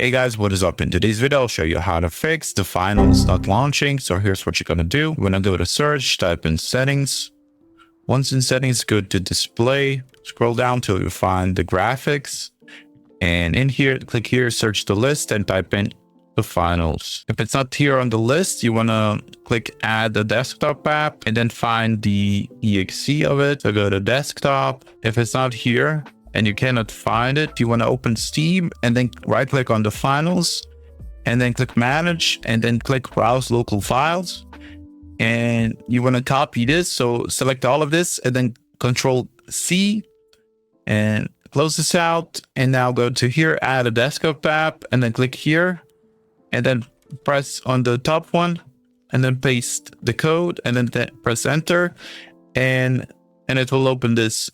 Hey guys, what is up? In today's video, I'll show you how to fix the finals not launching. So here's what you're gonna do. You're gonna go to search, type in settings. Once in settings, go to display, scroll down till you find the graphics. And in here, click here, search the list and type in the finals. If it's not here on the list, you wanna click add the desktop app and then find the exe of it. So go to desktop. If it's not here, and you cannot find it, you want to open Steam and then right click on the finals and then click manage and then click browse local files. And you want to copy this. So select all of this and then Control C and close this out. And now go to here, add a desktop app and then click here and then press on the top one and then paste the code and then press enter. And it will open this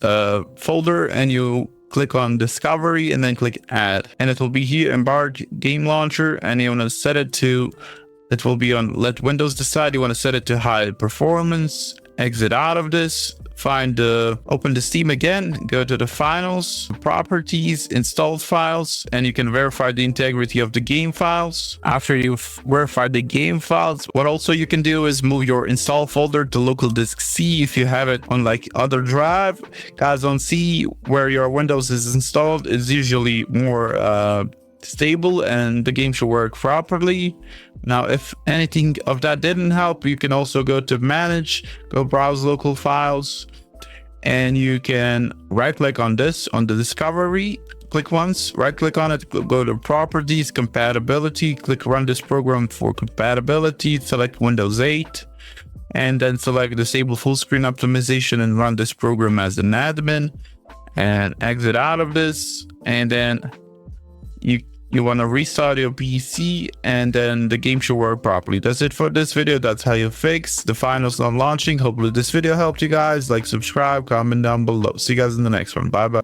folder and you click on discovery and then click add. And it will be here, Embark Game Launcher, and you want to set it to, it will be on let Windows decide. You want to set it to high performance, exit out of this, open the Steam again, go to the finals, properties, installed files, and you can verify the integrity of the game files. After you've verified the game files, what also you can do is move your install folder to local disk C if you have it on like other drive. Guys, on C where your Windows is installed is usually more stable and the game should work properly. Now, if anything of that didn't help, you can also go to manage, go browse local files, and you can right click on this on the discovery, click once, right click on it, go to properties, compatibility, click run this program for compatibility, select Windows 8 and then select disable full screen optimization and run this program as an admin and exit out of this. And then you want to restart your PC and then the game should work properly. That's it for this video. That's how you fix the finals not launching. Hopefully this video helped you guys. Like, subscribe, comment down below. See you guys in the next one. Bye bye.